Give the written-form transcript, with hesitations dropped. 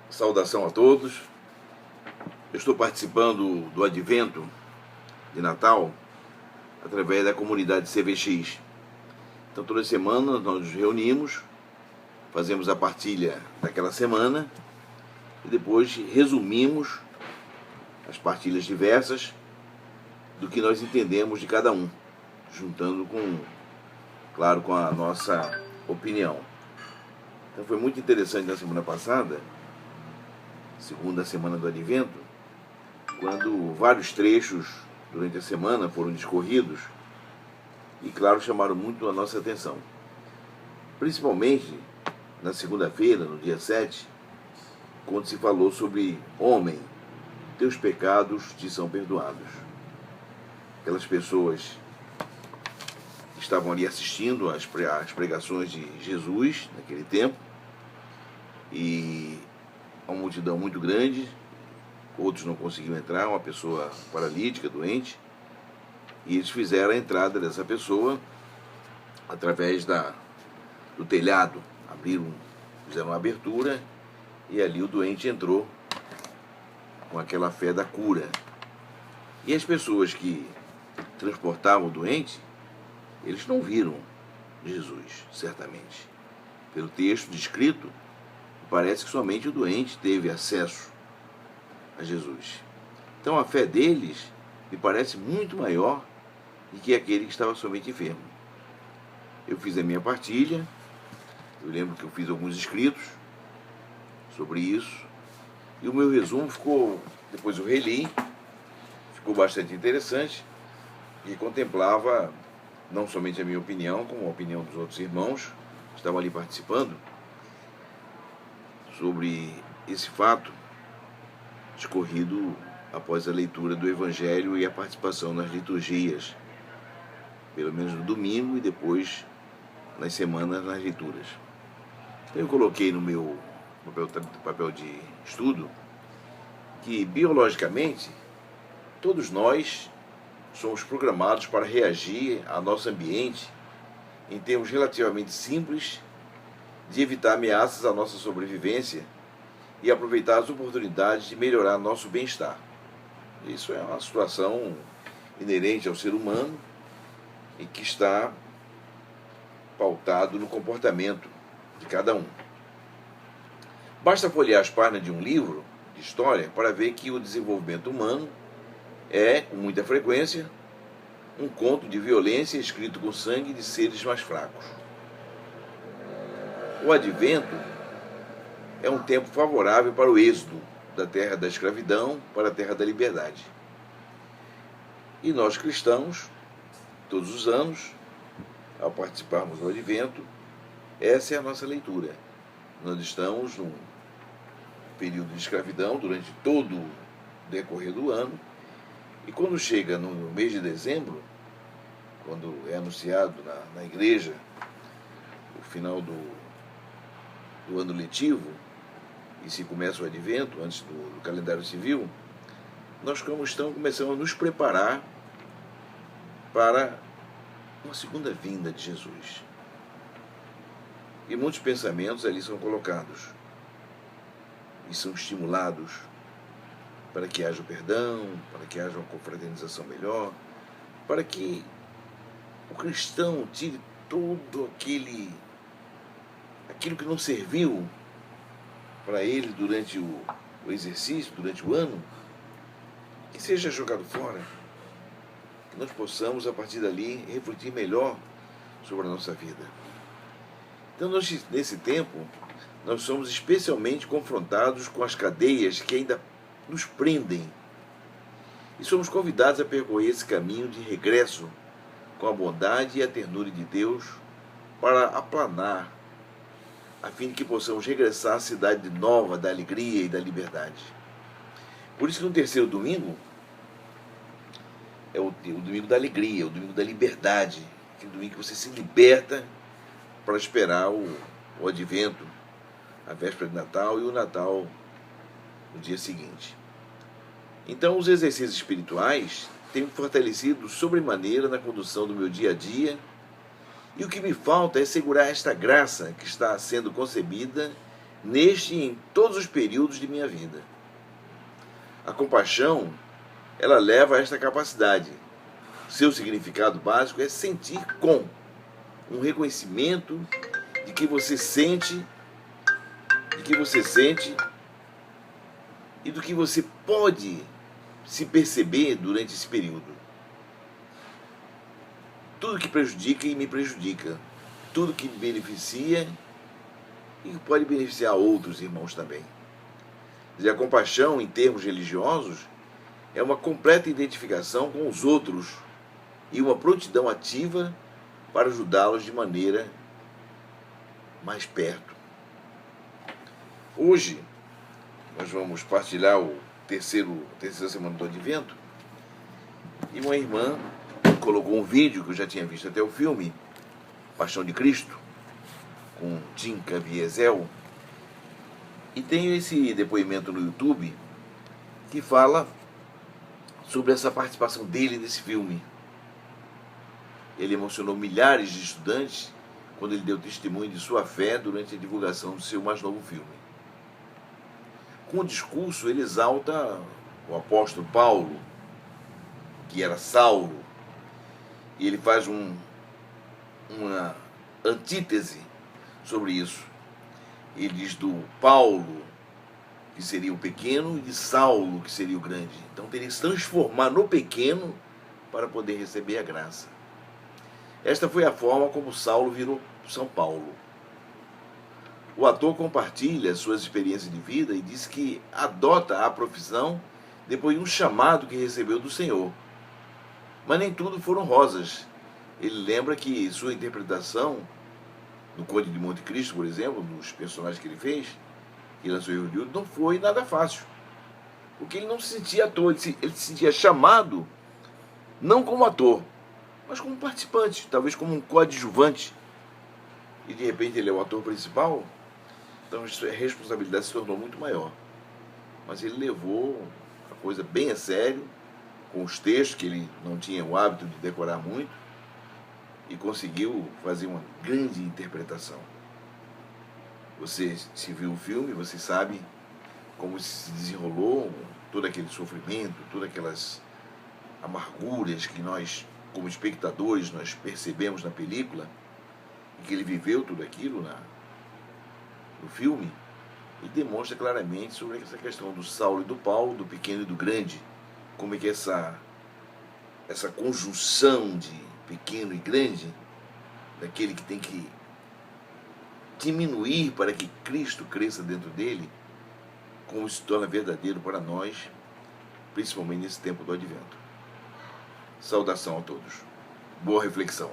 Saudação a todos. Eu estou participando do Advento de Natal através da comunidade CVX. Então toda semana nós nos reunimos, fazemos a partilha daquela semana e depois resumimos as partilhas diversas do que nós entendemos de cada um, juntando com a nossa opinião. Então foi muito interessante na semana passada, segunda semana do Advento, quando vários trechos durante a semana foram discorridos e, claro, chamaram muito a nossa atenção. Principalmente na segunda-feira, no dia 7, quando se falou sobre homem, teus pecados te são perdoados. Aquelas pessoas que estavam ali assistindo às pregações de Jesus naquele tempo, e uma multidão muito grande, outros não conseguiam entrar, uma pessoa paralítica, doente, e eles fizeram a entrada dessa pessoa através do telhado, fizeram uma abertura, e ali o doente entrou com aquela fé da cura. E as pessoas que transportavam o doente, eles não viram Jesus, certamente. Pelo texto descrito, parece que somente o doente teve acesso a Jesus. Então a fé deles me parece muito maior do que aquele que estava somente enfermo. Eu fiz a minha partilha, eu lembro que eu fiz alguns escritos sobre isso, e o meu resumo ficou, depois eu reli, ficou bastante interessante, e contemplava não somente a minha opinião, como a opinião dos outros irmãos que estavam ali participando, sobre esse fato discorrido após a leitura do Evangelho e a participação nas liturgias, pelo menos no domingo e depois nas semanas nas leituras. Então eu coloquei no meu papel de estudo que, biologicamente, todos nós somos programados para reagir ao nosso ambiente em termos relativamente simples de evitar ameaças à nossa sobrevivência e aproveitar as oportunidades de melhorar nosso bem-estar. Isso é uma situação inerente ao ser humano e que está pautado no comportamento de cada um. Basta folhear as páginas de um livro de história para ver que o desenvolvimento humano é, com muita frequência, um conto de violência escrito com sangue de seres mais fracos. O Advento é um tempo favorável para o êxodo da terra da escravidão para a terra da liberdade. E nós cristãos, todos os anos, ao participarmos do Advento, essa é a nossa leitura. Nós estamos num período de escravidão durante todo o decorrer do ano, e quando chega no mês de dezembro, quando é anunciado na igreja o final do ano letivo, e se começa o Advento, antes do calendário civil, nós começamos a nos preparar para uma segunda vinda de Jesus. E muitos pensamentos ali são colocados e são estimulados para que haja o perdão, para que haja uma confraternização melhor, para que o cristão tire todo aquilo que não serviu para ele durante o exercício, durante o ano, que seja jogado fora, que nós possamos, a partir dali, refletir melhor sobre a nossa vida. Então, nesse tempo, nós somos especialmente confrontados com as cadeias que ainda nos prendem e somos convidados a percorrer esse caminho de regresso com a bondade e a ternura de Deus para aplanar, a fim de que possamos regressar à cidade nova da alegria e da liberdade. Por isso que no terceiro domingo é o domingo da alegria, o domingo da liberdade, aquele domingo que você se liberta para esperar o Advento, a véspera de Natal e o Natal no dia seguinte. Então os exercícios espirituais têm me fortalecido sobremaneira na condução do meu dia a dia. E o que me falta é segurar esta graça que está sendo concebida neste e em todos os períodos de minha vida. A compaixão, ela leva a esta capacidade. Seu significado básico é sentir com um reconhecimento de que você sente, e do que você pode se perceber durante esse período. Tudo que prejudica e me prejudica, tudo que me beneficia e que pode beneficiar outros irmãos também. E a compaixão, em termos religiosos, é uma completa identificação com os outros e uma prontidão ativa para ajudá-los de maneira mais perto. Hoje, nós vamos partilhar a terceira semana do Advento, e uma irmã colocou um vídeo que eu já tinha visto até o filme, Paixão de Cristo, com Tim Caviezel, e tem esse depoimento no YouTube que fala sobre essa participação dele nesse filme. Ele emocionou milhares de estudantes quando ele deu testemunho de sua fé durante a divulgação do seu mais novo filme. Com o discurso, ele exalta o apóstolo Paulo, que era Saulo, e ele faz uma antítese sobre isso. Ele diz do Paulo, que seria o pequeno, e de Saulo, que seria o grande. Então teria que se transformar no pequeno para poder receber a graça. Esta foi a forma como Saulo virou São Paulo. O ator compartilha suas experiências de vida e diz que adota a profissão depois de um chamado que recebeu do Senhor. Mas nem tudo foram rosas. Ele lembra que sua interpretação no Conde de Monte Cristo, por exemplo, dos personagens que ele fez, que lançou em Hollywood, não foi nada fácil. Porque ele não se sentia ator, ele se sentia chamado não como ator, mas como participante, talvez como um coadjuvante. E de repente ele é o ator principal, então a responsabilidade se tornou muito maior. Mas ele levou a coisa bem a sério, com os textos que ele não tinha o hábito de decorar muito, e conseguiu fazer uma grande interpretação. Você, se viu o filme, você sabe como se desenrolou todo aquele sofrimento, todas aquelas amarguras que nós, como espectadores, nós percebemos na película, e que ele viveu tudo aquilo no filme, e demonstra claramente sobre essa questão do Saulo e do Paulo, do pequeno e do grande, como é que essa conjunção de pequeno e grande, daquele que tem que diminuir para que Cristo cresça dentro dele, como se torna verdadeiro para nós, principalmente nesse tempo do Advento. Saudação a todos. Boa reflexão.